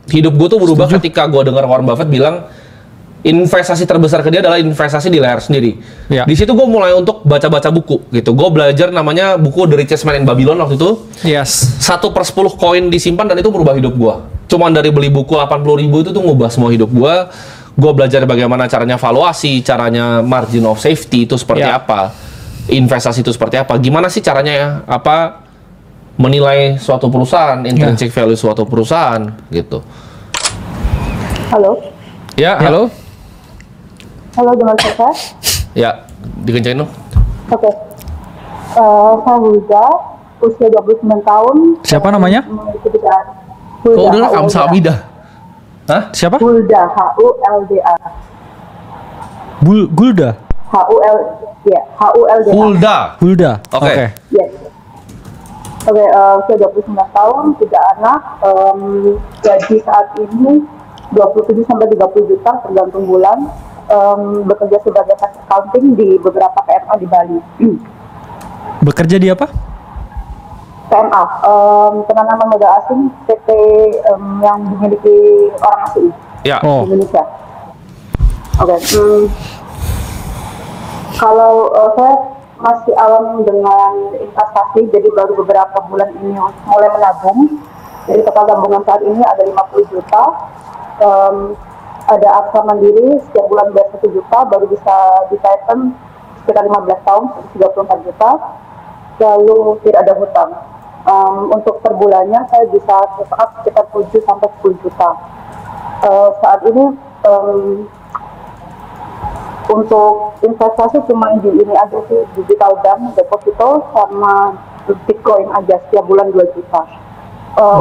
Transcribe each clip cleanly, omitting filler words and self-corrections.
hidup gue tuh berubah ketika gue dengar Warren Buffett bilang investasi terbesar ke dia adalah investasi di leher sendiri. Ya. Di situ gue mulai untuk baca-baca buku gitu. Gue belajar namanya buku The Richest Man in Babylon waktu itu. Yes. 1/10 koin disimpan dan itu merubah hidup gue. Cuman dari beli buku 80.000 itu tuh ngubah semua hidup gue. Gue belajar bagaimana caranya valuasi, caranya margin of safety itu seperti apa, investasi itu seperti apa, gimana sih caranya ya, apa menilai suatu perusahaan, intrinsic value suatu perusahaan gitu. Halo. Ya, halo. Halo, dengan saya. Ya, dikencangin dong. Oke. Saya Hulda, usia 29 tahun. Siapa namanya? Memiliki pekerjaan. Oh, udah Kamsa Abida. Hah? Siapa? Hulda, H-U-L-D-A. Gulda. H-U-L-D-A. Hulda. Oke. Oke. Yes. Oke, usia 29 tahun, 3 anak. Gaji saat ini 27 sampai 30 juta tergantung bulan. Bekerja sebagai tax accounting di beberapa PMA di Bali. Bekerja di apa? PMA, penanaman modal asing, PT yang dimiliki orang asing Ya. Oh. di Indonesia. Oke. Kalau saya masih awam dengan investasi, jadi baru beberapa bulan ini mulai menabung. Jadi total tabungan saat ini ada 50 juta. Ada aksa mandiri setiap bulan bayar 1 juta, baru bisa ditaikkan sekitar 15 tahun 34 juta. Lalu tidak ada hutang. Untuk per bulannya saya bisa top up sekitar 7 sampai 10 juta. Saat ini untuk investasi cuma di ini aja sih, digital bank, deposito, sama Bitcoin aja setiap bulan 2 juta.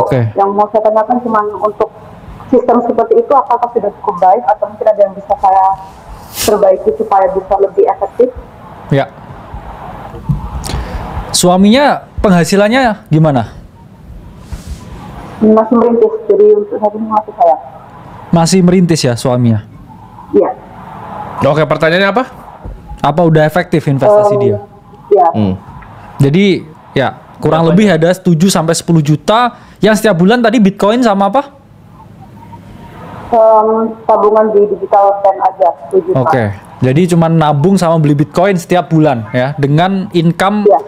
Oke. Yang mau saya tanyakan cuma untuk sistem seperti itu apakah sudah cukup baik atau mungkin ada yang bisa saya perbaiki supaya bisa lebih efektif? Ya. Suaminya penghasilannya gimana? Masih merintis, jadi untuk saat ini masih saya. Masih merintis ya suaminya? Iya. Oke, pertanyaannya apa? Apa udah efektif investasi dia? Iya. Jadi ya kurang lebih ada 7 sampai 10 juta yang setiap bulan tadi Bitcoin sama apa? Tabungan di digital bank aja 7 juta. Oke. Jadi cuma nabung sama beli Bitcoin setiap bulan ya dengan income Iya.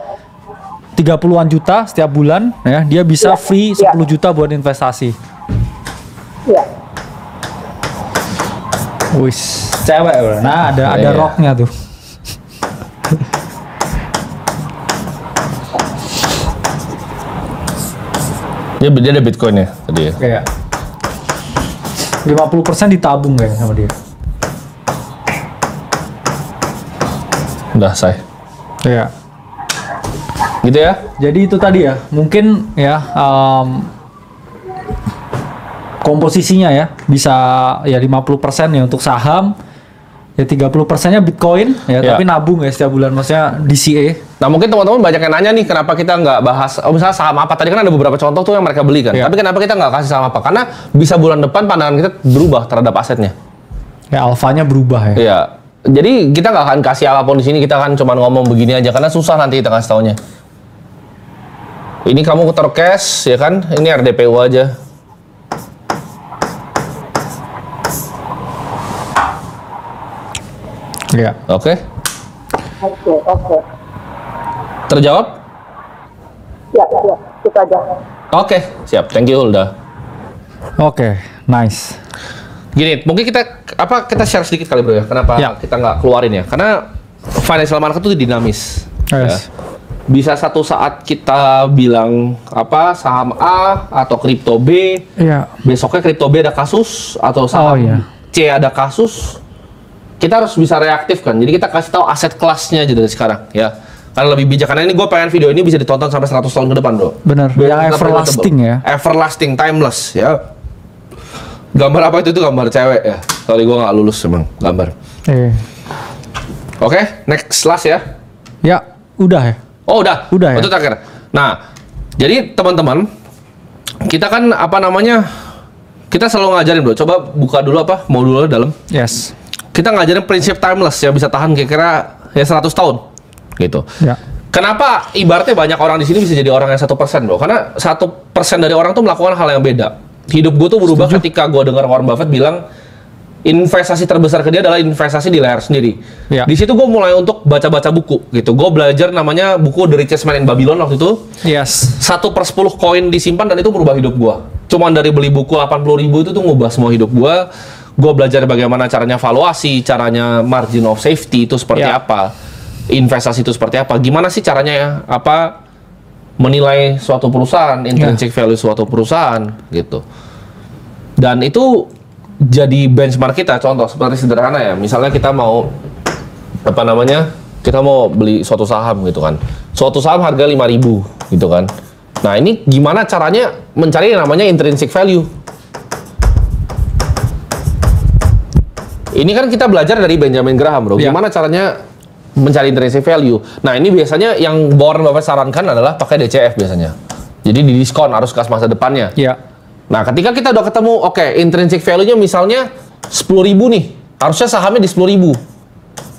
30-an juta setiap bulan ya, dia bisa Iya, free iya. 10 juta buat investasi. Iya. Wis, cewek. Nah, ada Iya. rocknya tuh. Dia ada Bitcoin ya tadi ya. Kayak 50% ditabung kayak sama dia. Udah saya. Iya. Gitu ya. Jadi itu tadi ya, mungkin ya komposisinya ya bisa ya 50% ya untuk saham, ya 30%-nya Bitcoin ya, Ya. tapi nabung ya setiap bulan, maksudnya DCA. Nah mungkin teman-teman banyak yang nanya nih kenapa kita nggak bahas misalnya saham apa, tadi kan ada beberapa contoh tuh yang mereka beli kan, Iya. tapi kenapa kita nggak kasih saham apa, karena bisa bulan depan pandangan kita berubah terhadap asetnya. Ya alfanya berubah ya. Iya, jadi kita nggak akan kasih apapun di sini, kita akan cuma ngomong begini aja karena susah nanti kita kasih taunya. Ini kamu taruh cash ya kan, ini RDPU aja. Iya. Oke, Oke. terjawab? Ya, itu aja. Oke, siap. Thank you Hulda. Oke, nice. Gini, mungkin kita share sedikit kali bro ya. Kenapa Ya. kita nggak keluarin ya? Karena financial market itu dinamis. Ya. Yes. Bisa satu saat kita bilang apa saham A atau kripto B, Iya. besoknya kripto B ada kasus atau saham Oh, iya. C ada kasus. Kita harus bisa reaktif kan. Jadi kita kasih tahu aset kelasnya aja dari sekarang ya. Karena lebih bijak, karena ini gue pengen video ini bisa ditonton sampai 100 tahun ke depan bro. Bener. Biar Yang kita everlasting relatable. ya. Everlasting, timeless ya. Gambar apa itu? Itu gambar cewek ya. Sorry gue nggak lulus emang gambar. Oke, next last ya. Ya, udah ya. Oh udah. Udah ya? Itu terakhir. Nah, jadi teman-teman, kita kan apa namanya? Kita selalu ngajarin bro. Coba buka dulu apa? Mau dulu dalam. Yes. Kita ngajarin prinsip timeless yang bisa tahan kira-kira ya 100 tahun. Gitu. Ya. Kenapa ibaratnya banyak orang di sini bisa jadi orang yang 1% bro? Karena 1% dari orang tuh melakukan hal yang beda. hidup gue tuh berubah ketika gue dengar Warren Buffett bilang investasi terbesar ke dia adalah investasi di leher sendiri. Ya. Di situ gue mulai untuk baca-baca buku gitu. Gue belajar namanya buku The Richest Man in Babylon waktu itu. Yes. 1/10 koin disimpan dan itu merubah hidup gue. Cuman dari beli buku 80.000 itu tuh ngubah semua hidup gue. Gue belajar bagaimana caranya valuasi, caranya margin of safety itu seperti apa, investasi itu seperti apa, gimana sih caranya ya, apa menilai suatu perusahaan, intrinsic value suatu perusahaan gitu. Dan itu jadi benchmark kita. Contoh seperti sederhana ya, misalnya kita mau apa namanya, kita mau beli suatu saham gitu kan, suatu saham harga 5.000 gitu kan. Nah ini gimana caranya mencari yang namanya intrinsic value. Ini kan kita belajar dari Benjamin Graham, bro. Gimana caranya mencari intrinsic value. Nah ini biasanya yang Warren Buffett sarankan adalah pakai DCF biasanya. Jadi di diskon arus kas masa depannya. Iya. Nah, ketika kita udah ketemu, oke, intrinsic value-nya misalnya 10.000 nih. Harusnya sahamnya di 10.000.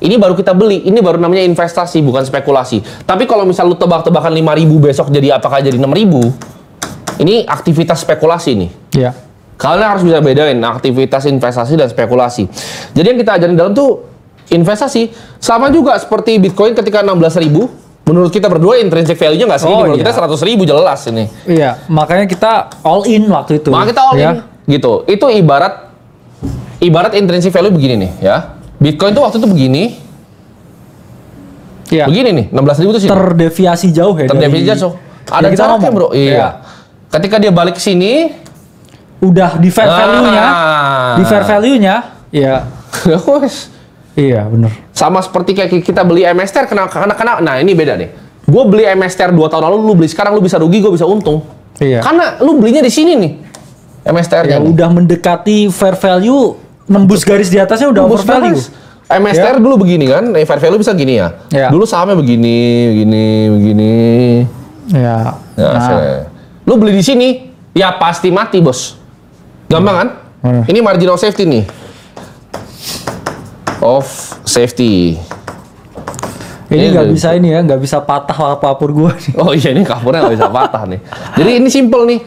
Ini baru kita beli. Ini baru namanya investasi, bukan spekulasi. Tapi kalau misal lu tebak-tebakan 5.000 besok jadi apakah jadi 6.000? Ini aktivitas spekulasi nih. Iya. Kalian harus bisa bedain aktivitas investasi dan spekulasi. Jadi yang kita ajarin dalam tuh investasi. Sama juga seperti Bitcoin ketika 16.000. Menurut kita berdua intrinsic value-nya nggak segini, menurut kita 100.000 jelas ini. Iya, makanya kita all in waktu itu. Makanya kita all in, gitu. Itu ibarat intrinsic value begini nih, ya. Bitcoin tuh waktu itu begini. Iya. Begini nih, 16.000 itu sih. Terdeviasi jauh ya. Terdeviasi jauh. Ada jaraknya, bro. Iya. Ketika dia balik ke sini, udah di fair value-nya. Di fair value-nya, ya. Iya, bener. Sama seperti kayak kita beli MSTR, karena nah ini beda nih. Gue beli MSTR 2 tahun lalu, lu beli sekarang, lu bisa rugi, gue bisa untung. Iya. Karena lu belinya di sini nih, MSTR-nya. Ya, udah mendekati fair value, nembus garis di atasnya udah over value. MSTR dulu begini kan, fair value bisa gini ya. Dulu sahamnya begini. Ya. Nah, lu beli di sini, ya pasti mati, bos. Gampang kan? Ini margin of safety nih. Ini nggak bisa ini ya, nggak bisa patah kapur gua nih. Oh iya, ini kapurnya nggak bisa patah nih. Jadi ini simple nih.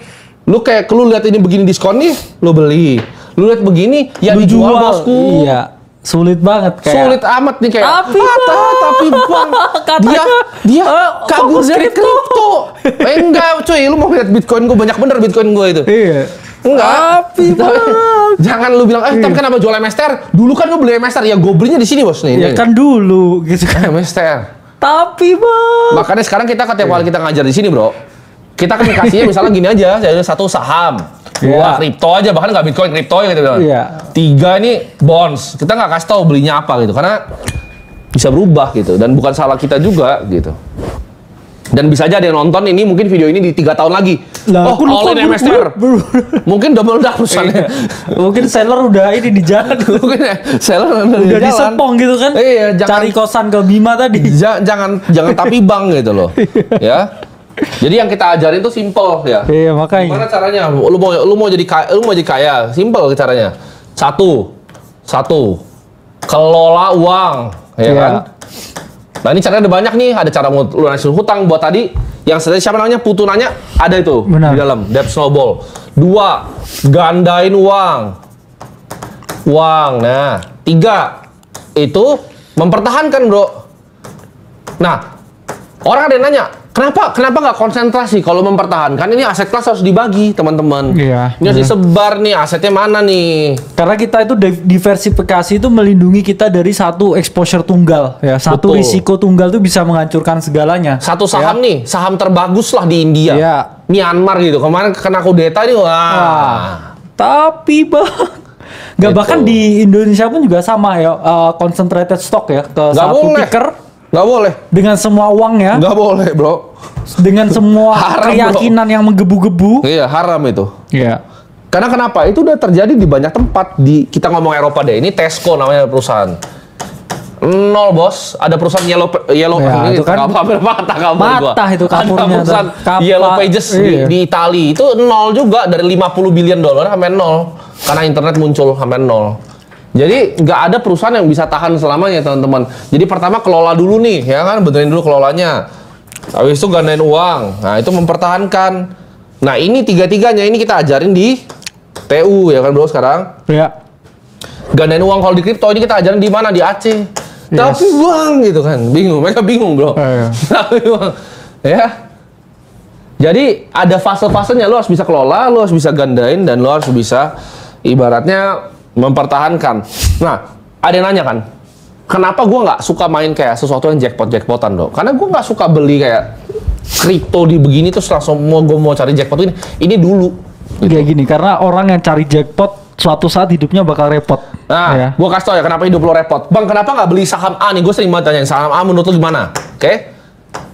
Lu lihat ini begini diskon nih, lu beli. Lu lihat begini, ya lu dijual, bosku. Iya, sulit banget kayak. Sulit amat nih kayak. Tapi bang, dia kabur dari kripto. Enggak, cuy, lu mau lihat Bitcoin gua banyak bener Bitcoin gua itu. Iya. Enggak. Jangan lu bilang, tapi kenapa jual MSTR? Dulu kan lu beli MSTR, ya gue belinya di sini, bos nih. Ya kan dulu gitu kan. MSTR. Tapi bang. Makanya sekarang kita tiap kali kita ngajar di sini, bro. Kita kan kasihnya misalnya gini aja, jadi 1 saham, 2 kripto aja, bahkan nggak Bitcoin, kripto ya gitu. Iya. 3 ini bonds. Kita nggak kasih tahu belinya apa gitu, karena bisa berubah gitu, dan bukan salah kita juga gitu. Dan bisa aja ada yang nonton ini mungkin video ini di 3 tahun lagi. Lah, all in MSTR. Mungkin double perusahaannya. Mungkin seller udah ini di jalan. Mungkin seller udah di sepong gitu kan. Iya, cari kosan ke Bima tadi. Jangan tapi bang gitu loh. Ya. Jadi yang kita ajarin itu simple ya. Iya, makanya. Gimana caranya? Lu mau jadi kaya, simple caranya. Satu. Kelola uang, ya kan? Nah ini caranya ada banyak nih, ada cara lunasin hutang buat tadi. Yang siapa namanya Putu nanya, ada itu. Benar. Di dalam debt snowball. 2, gandain uang. Nah 3, itu mempertahankan, bro. Nah orang ada yang nanya, kenapa nggak konsentrasi kalau mempertahankan? Ini aset kelas harus dibagi, teman-teman. Iya. Ini harus disebar nih, asetnya mana nih? Karena kita itu diversifikasi itu melindungi kita dari satu exposure tunggal, ya. Satu risiko tunggal itu bisa menghancurkan segalanya. Satu saham nih, saham terbagus lah di India. Iya. Myanmar gitu. Kemarin kena kudeta nih, wah. Tapi bang, nggak bahkan di Indonesia pun juga sama ya, concentrated stock ya, ke satu ticker. Nggak boleh. Dengan semua uangnya. Nggak boleh, bro. Dengan semua keyakinan yang menggebu-gebu. Iya, haram itu. Iya. Karena kenapa? Itu udah terjadi di banyak tempat. Kita ngomong Eropa deh. Ini Tesco namanya perusahaan. 0, bos. Ada perusahaan Yellow ya, ini itu kan mata itu kapurnya. Ada perusahaan Yellow Pages di Italia. Itu 0 juga. Dari $50 billion sampai 0. Karena internet muncul sampai 0. Jadi nggak ada perusahaan yang bisa tahan selamanya, teman-teman. Jadi pertama kelola dulu nih, ya kan, benerin dulu kelolanya. Habis itu gandain uang. Nah itu mempertahankan. Nah ini tiga-tiganya ini kita ajarin di TU ya kan bro sekarang. Ya. Gandain uang kalau di kripto ini kita ajarin di mana? Di Aceh. Tapi bang gitu kan, bingung. Mereka bingung bro. Tapi bang, ya. Jadi ada fase-fasenya, lo harus bisa kelola, lo harus bisa gandain, dan lo harus bisa ibaratnya mempertahankan. Nah, ada yang nanya kan, kenapa gue nggak suka main kayak sesuatu yang jackpot-jackpotan dong? Karena gue nggak suka beli kayak kripto di begini terus langsung gue mau cari jackpot ini dulu. Gitu. Kayak gini, karena orang yang cari jackpot suatu saat hidupnya bakal repot. Nah, gue kasih tau ya kenapa hidup lo repot. Bang, kenapa nggak beli saham A nih? Gue sering banget tanyain saham A menurut lo gimana? Oke?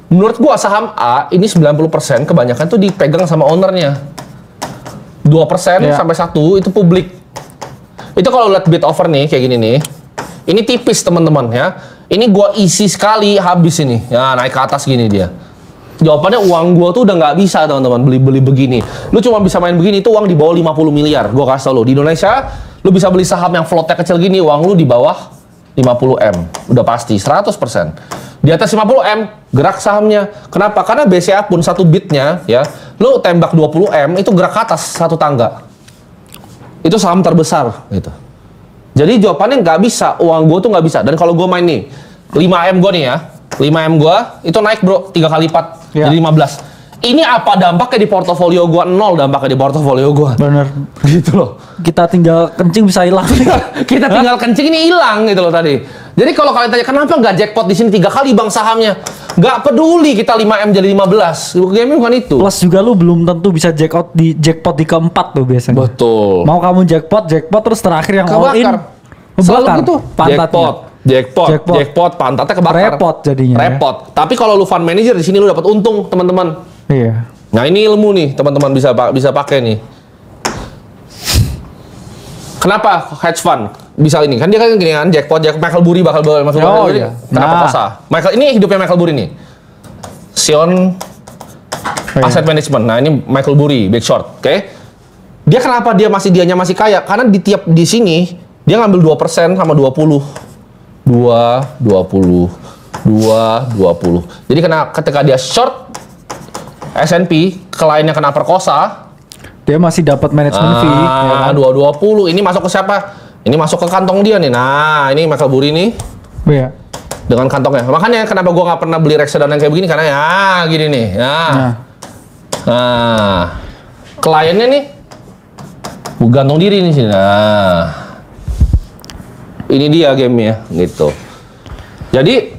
Menurut gue saham A ini 90% kebanyakan tuh dipegang sama ownernya. 2% sampai 1 itu publik. Itu kalau lihat bid offer nih kayak gini nih. Ini tipis teman-teman ya. Ini gue isi sekali habis ini. Ya naik ke atas gini dia. Jawabannya uang gue tuh udah nggak bisa teman-teman beli-beli begini. Lu cuma bisa main begini itu uang di bawah 50 miliar. Gue kasih tau lu di Indonesia lu bisa beli saham yang floatnya kecil gini uang lu di bawah 50M. Udah pasti 100%. Di atas 50M gerak sahamnya. Kenapa? Karena BCA pun satu bitnya ya, lu tembak 20M itu gerak ke atas satu tangga. Itu saham terbesar gitu. Jadi jawabannya nggak bisa, uang gue tuh nggak bisa. Dan kalau gue main nih 5M gue nih ya, 5M gue itu naik bro 3 kali lipat jadi 15. Ini apa dampaknya di portofolio gue? 0 dampaknya di portofolio gue. Bener. Gitu loh. Kita tinggal kencing bisa hilang. Kita tinggal kencing ini hilang gitu loh tadi. Jadi kalau kalian tanya kenapa nggak jackpot di sini 3 kali bang sahamnya? Nggak peduli kita 5M jadi 15. Game bukan itu. Plus juga lu belum tentu bisa jackpot di keempat tuh biasanya. Betul. Mau kamu jackpot terus terakhir yang all in Selalu gitu. pantatnya. Jackpot, pantatnya kebakar. Repot jadinya. Repot. Tapi kalau lu fund manager di sini lu dapat untung, teman-teman. Iya. Nah, ini ilmu nih, teman-teman bisa pakai nih. Kenapa hedge fund bisa ini? Kan dia kan gini kan, jackpot Michael Burry bakal masuk. Iya. Kenapa kosa? Michael ini hidupnya Michael Burry nih. Sion Asset Management. Nah, ini Michael Burry, Big Short, oke? Dia kenapa dianya masih kaya? Karena di sini dia ngambil 2% sama 20. 20. Jadi ketika dia short S&P, kliennya kena perkosa, dia masih dapat management fee. Ya kan? 220. Ini masuk ke siapa? Ini masuk ke kantong dia nih. Nah, ini Michael Burry nih. Iya. Dengan kantongnya. Makanya kenapa gua nggak pernah beli reksadana yang kayak begini karena ya gini nih. Nah. Kliennya nih gantung diri nih sini. Nah. Ini dia gamenya gitu. Jadi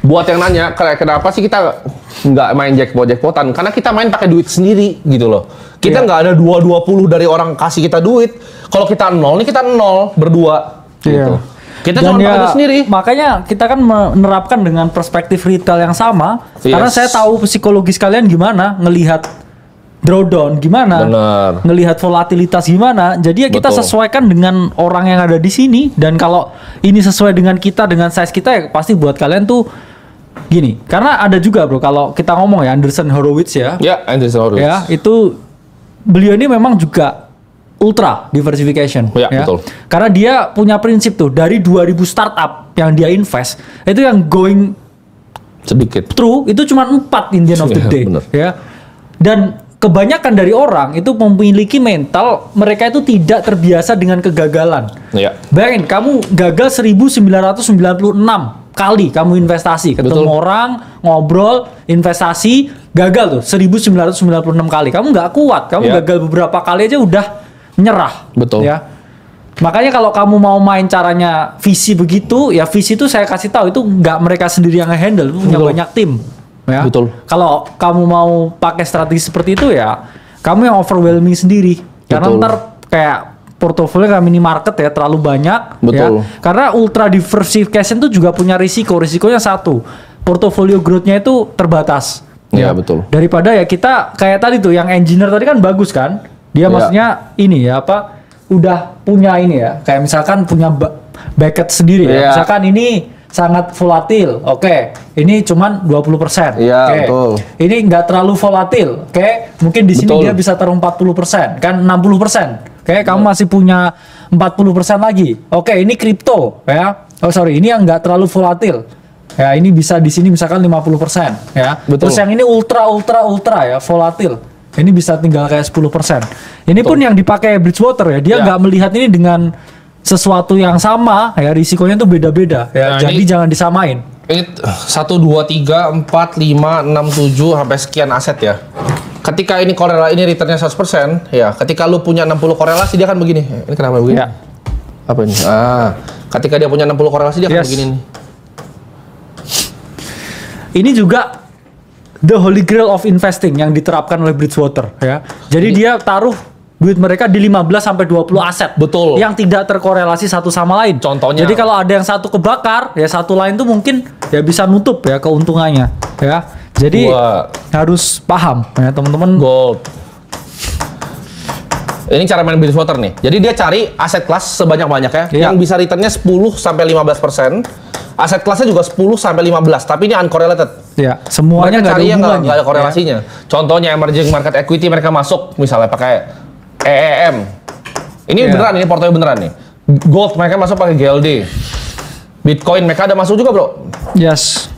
buat yang nanya kenapa sih kita nggak main jackpotan? Karena kita main pakai duit sendiri gitu loh. Kita nggak ada 220 dari orang kasih kita duit. Kalau kita 0 nih kita 0 berdua gitu. Kita cuma pakai duit sendiri. Makanya kita kan menerapkan dengan perspektif retail yang sama. Karena saya tahu psikologis kalian gimana ngelihat drawdown gimana, ngelihat volatilitas gimana. Jadi ya kita sesuaikan dengan orang yang ada di sini. Dan kalau ini sesuai dengan kita, dengan size kita, ya pasti buat kalian tuh gini. Karena ada juga bro, kalau kita ngomong ya Andreessen Horowitz ya. Ya, Andreessen Horowitz. Ya, itu beliau ini memang juga ultra diversification. Ya, betul. Karena dia punya prinsip tuh, dari 2000 startup yang dia invest, itu yang going sedikit true itu cuma 4 in the end of the day. Bener. Ya. Dan kebanyakan dari orang itu memiliki mental mereka itu tidak terbiasa dengan kegagalan. Iya. Bayangin kamu gagal 1996 kali kamu investasi, ketemu orang, ngobrol, investasi, gagal tuh 1996 kali. Kamu nggak kuat, kamu gagal beberapa kali aja udah menyerah. Betul. Ya. Makanya kalau kamu mau main caranya visi begitu, ya visi itu saya kasih tahu itu nggak mereka sendiri yang nge-handle, punya banyak tim. Ya. Betul. Kalau kamu mau pakai strategi seperti itu ya, kamu yang overwhelming sendiri. Karena ntar kayak portofolio kayak mini market ya terlalu banyak. Betul. Ya. Karena ultra diversification itu juga punya risiko. Risikonya satu, portofolio growth-nya itu terbatas. Ya, betul. Daripada ya kita kayak tadi tuh yang engineer tadi kan bagus kan? Dia maksudnya ini ya apa? Udah punya ini ya. Kayak misalkan punya bucket sendiri ya. Misalkan ini sangat volatil, ini cuman 20%, betul. Ini nggak terlalu volatil, mungkin di sini dia bisa taruh 40%, kan 60%, kamu masih punya 40% lagi, ini kripto, ya, ini yang nggak terlalu volatil, ya, ini bisa di sini misalkan 50%, ya, betul. Terus yang ini ultra ya, volatil, ini bisa tinggal kayak 10%. Ini pun yang dipakai Bridgewater ya, dia nggak melihat ini dengan sesuatu yang sama ya, risikonya tuh beda-beda ya. Nah, jadi jangan disamain. Ini 1, 2, 3, 4, 5, 6, 7 sampai sekian aset ya. Ketika ini korelasi, ini returnnya 100% ya. Ketika lu punya 60 korelasi dia akan begini. Ini kenapa begini? Ya. Apa ini? Ketika dia punya 60 korelasi dia akan begini nih. Ini juga the holy grail of investing yang diterapkan oleh Bridgewater ya. Jadi dia taruh duit mereka di 15 sampai 20 aset. Betul. Yang tidak terkorelasi satu sama lain. Contohnya. Jadi kalau ada yang satu kebakar, ya satu lain tuh mungkin ya bisa nutup ya keuntungannya ya. Jadi harus paham ya teman-teman. Gold. Ini cara main Bridgewater nih. Jadi dia cari aset kelas sebanyak-banyaknya yang bisa returnnya 10 sampai 15%. Aset kelasnya juga 10 sampai 15, tapi ini uncorrelated. Ya, semuanya nggak ada hubungannya. Nggak ada korelasinya. Contohnya emerging market equity mereka masuk misalnya pakai EEM. Ini beneran, ini portofolio beneran nih. Gold mereka masuk pakai GLD. Bitcoin mereka ada masuk juga, bro. Yes.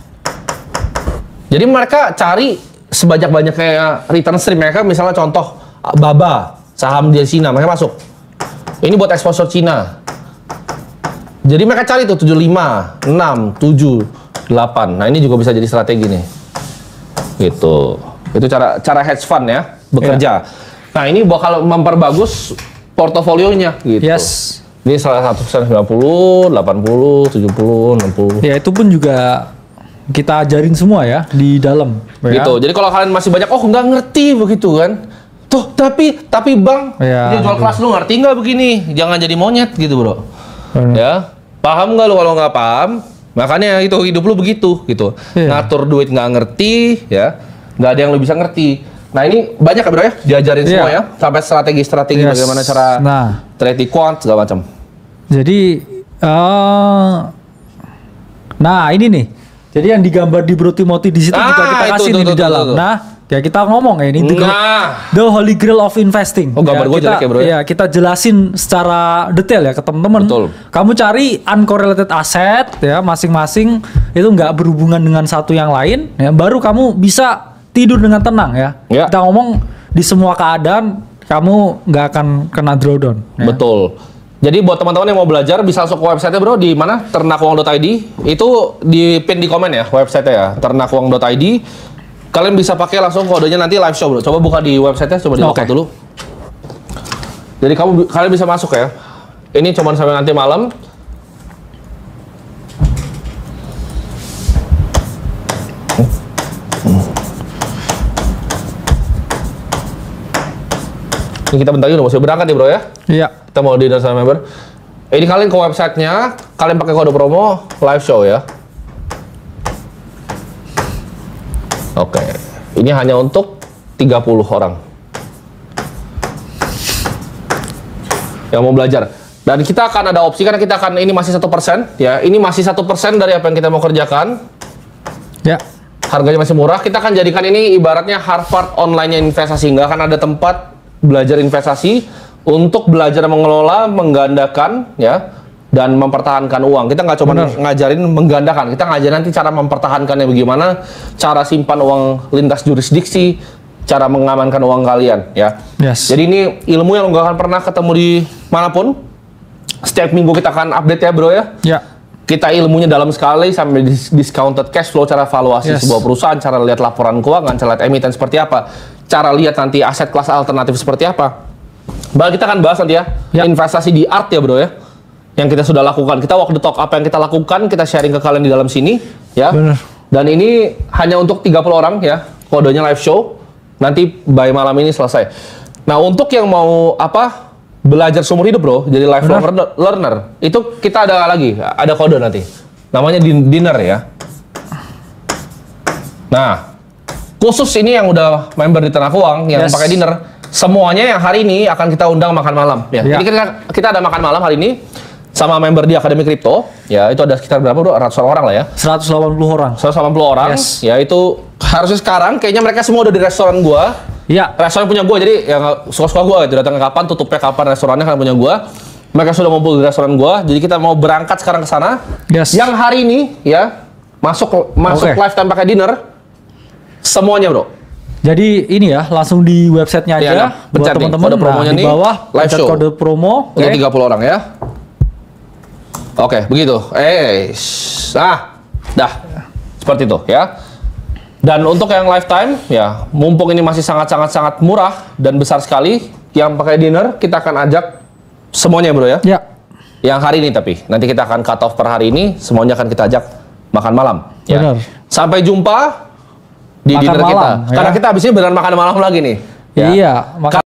Jadi mereka cari sebanyak-banyak kayak return stream mereka, misalnya contoh BABA, saham di Cina mereka masuk. Ini buat exposure Cina. Jadi mereka cari tuh 75, 6, 7, 8. Nah, ini juga bisa jadi strategi nih. Gitu. Itu cara hedge fund ya, bekerja. Nah, ini bakal memperbagus portofolionya gitu. Yes. Ini salah satu 90, 80, 70, 60. Ya, itu pun juga kita ajarin semua ya di dalam. Gitu. Jadi kalau kalian masih banyak nggak ngerti begitu kan. Tuh, tapi Bang, dia jual kelas lu ngerti nggak begini? Jangan jadi monyet gitu, bro. Ya. Paham nggak lu? Kalau nggak paham, makanya itu hidup lu begitu gitu. Ngatur duit nggak ngerti ya, nggak ada yang lu bisa ngerti. Nah, ini banyak ya, bro ya, diajarin semua ya, sampai strategi bagaimana cara trade di quant segala macam. Jadi nah ini nih, jadi yang digambar di Bro Timothy di situ juga kita kasih nih di dalam. Nah, ya kita ngomong ya ini the holy grail of investing. Gambar gue jelek ya, bro ya. Kita jelasin secara detail ya ke teman-teman. Kamu cari uncorrelated asset ya, masing-masing itu nggak berhubungan dengan satu yang lain ya, baru kamu bisa tidur dengan tenang ya. Kita ngomong di semua keadaan kamu nggak akan kena drawdown ya. Betul. Jadi buat teman-teman yang mau belajar bisa langsung ke website-nya, bro, di mana? ternakuang.id. Itu di pin di komen ya, website-nya ya, ternakuang.id. Kalian bisa pakai langsung kodenya nanti live show, bro. Coba buka di website-nya, coba di-lockout dulu. Jadi kalian bisa masuk ya. Ini cuma sampai nanti malam. Ini kita bentar lagi udah mau berangkat ya, bro ya. Iya. Kita mau dinner sama member. Ini kalian ke website-nya, kalian pakai kode promo live show ya. Oke, ini hanya untuk 30 orang yang mau belajar. Dan kita akan ada opsi, karena kita akan, ini masih 1% ya. Ini masih 1% dari apa yang kita mau kerjakan. Ya. Harganya masih murah. Kita akan jadikan ini ibaratnya Harvard online-nya investasi. Nggak akan ada tempat belajar investasi untuk belajar mengelola, menggandakan ya, dan mempertahankan uang. Kita nggak cuma ngajarin menggandakan, kita ngajarin nanti cara mempertahankannya bagaimana, cara simpan uang lintas jurisdiksi, cara mengamankan uang kalian ya. Jadi ini ilmu yang nggak akan pernah ketemu di manapun. Setiap minggu kita akan update ya, bro ya. Kita ilmunya dalam sekali, sampai discounted cash flow, cara valuasi sebuah perusahaan, cara lihat laporan keuangan, cara lihat emiten seperti apa, cara lihat nanti aset kelas alternatif seperti apa. Bahkan kita akan bahas nanti ya, investasi di art ya, bro ya. Yang kita sudah lakukan, kita walk the talk, apa yang kita lakukan, kita sharing ke kalian di dalam sini ya. Dan ini hanya untuk 30 orang ya, kodenya live show. Nanti by malam ini selesai. Nah, untuk yang mau belajar seumur hidup, bro, jadi lifelong learner, itu kita ada lagi, ada kode nanti. Namanya dinner ya. Nah, khusus ini yang udah member di Tenaga Uang yang pakai dinner, semuanya yang hari ini akan kita undang makan malam ya. Jadi kita ada makan malam hari ini sama member di Akademi Kripto ya. Itu ada sekitar berapa, bro? Ratusan orang lah ya. 180 orang. 180 orang. Ya, itu harusnya sekarang kayaknya mereka semua udah di restoran gua. Iya. Restoran punya gua, jadi yang suka-suka gua gitu, datang kapan, tutupnya kapan, restorannya kan punya gua. Mereka sudah ngumpul di restoran gua, jadi kita mau berangkat sekarang ke sana. Yang hari ini ya masuk live time pakai dinner semuanya, bro. Jadi ini ya, langsung di websitenya aja. Nah, buat teman-teman di bawah live show kode promo untuk 30 orang ya. Oke, begitu. Dah. Seperti itu ya. Dan untuk yang lifetime ya, mumpung ini masih sangat murah dan besar sekali, yang pakai dinner kita akan ajak semuanya bro ya. Ya. Yang hari ini tapi nanti kita akan cut off per hari ini, semuanya akan kita ajak makan malam. Ya. Benar. Sampai jumpa di makan dinner malam, kita. ya. Karena kita habis ini beneran makan malam lagi nih. Ya. Iya, makan